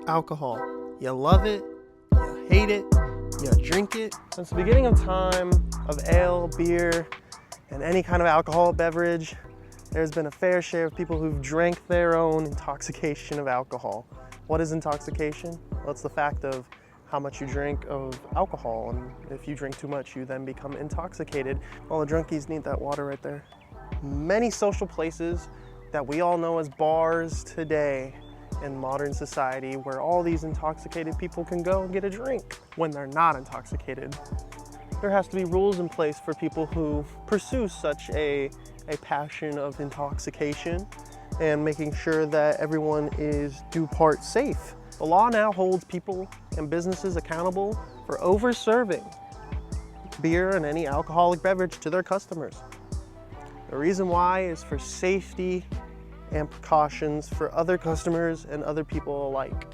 alcohol. You love it, you hate it, you drink it. Since the beginning of time of ale, beer, and any kind of alcoholic beverage, there's been a fair share of people who've drank their own intoxication of alcohol. What is intoxication? Well, it's the fact of how much you drink of alcohol, and if you drink too much, you then become intoxicated. Well, the drunkies need that water right there. Many social places that we all know as bars today in modern society, where all these intoxicated people can go and get a drink when they're not intoxicated. There has to be rules in place for people who pursue such a passion of intoxication, and making sure that everyone is due part safe. The law now holds people and businesses accountable for over-serving beer and any alcoholic beverage to their customers. The reason why is for safety and precautions for other customers and other people alike.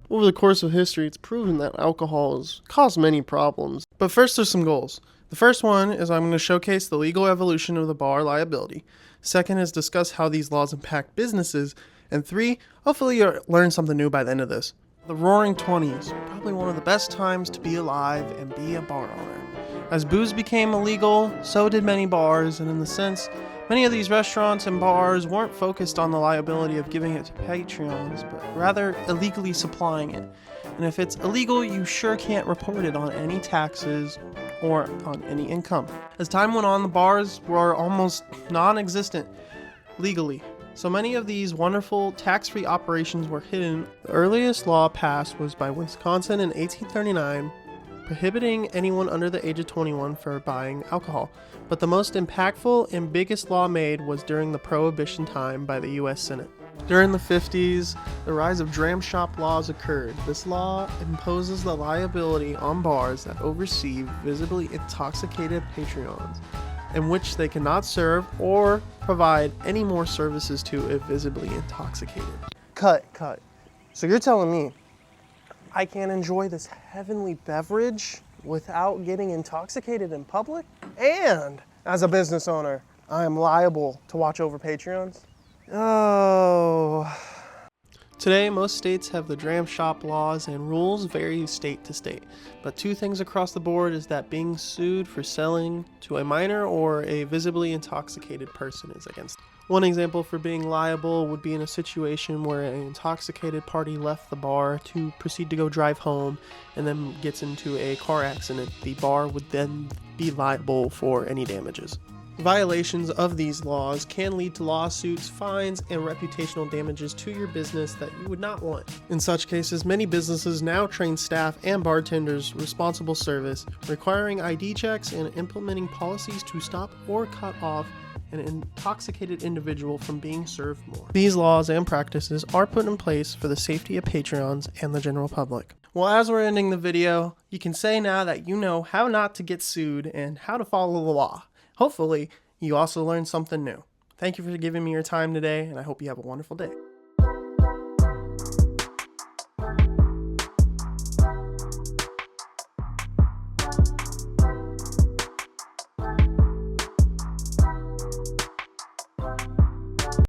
Over the course of history, it's proven that alcohol has caused many problems. But first, there's some goals. The first one is I'm going to showcase the legal evolution of the bar liability. Second is discuss how these laws impact businesses. And 3, hopefully you'll learn something new by the end of this. The Roaring '20s, probably one of the best times to be alive and be a bar owner. As booze became illegal, so did many bars, and in the sense, many of these restaurants and bars weren't focused on the liability of giving it to Patreons, but rather illegally supplying it. And if it's illegal, you sure can't report it on any taxes or on any income. As time went on, the bars were almost non-existent legally. So many of these wonderful tax-free operations were hidden. The earliest law passed was by Wisconsin in 1839, prohibiting anyone under the age of 21 for buying alcohol. But the most impactful and biggest law made was during the Prohibition time by the U.S. Senate. During the 50s, the rise of dram shop laws occurred. This law imposes the liability on bars that oversee visibly intoxicated patrons, in which they cannot serve or provide any more services to if visibly intoxicated. Cut. So you're telling me I can't enjoy this heavenly beverage without getting intoxicated in public? And as a business owner, I am liable to watch over Patreons? Oh. Today, most states have the dram shop laws, and rules vary state to state. But 2 things across the board is that being sued for selling to a minor or a visibly intoxicated person is against. One example for being liable would be in a situation where an intoxicated party left the bar to proceed to go drive home and then gets into a car accident. The bar would then be liable for any damages. Violations of these laws can lead to lawsuits, fines, and reputational damages to your business that you would not want. In such cases, many businesses now train staff and bartenders responsible service, requiring ID checks and implementing policies to stop or cut off an intoxicated individual from being served more. These laws and practices are put in place for the safety of Patreons and the general public. Well, as we're ending the video, you can say now that you know how not to get sued and how to follow the law. Hopefully, you also learned something new. Thank you for giving me your time today, and I hope you have a wonderful day.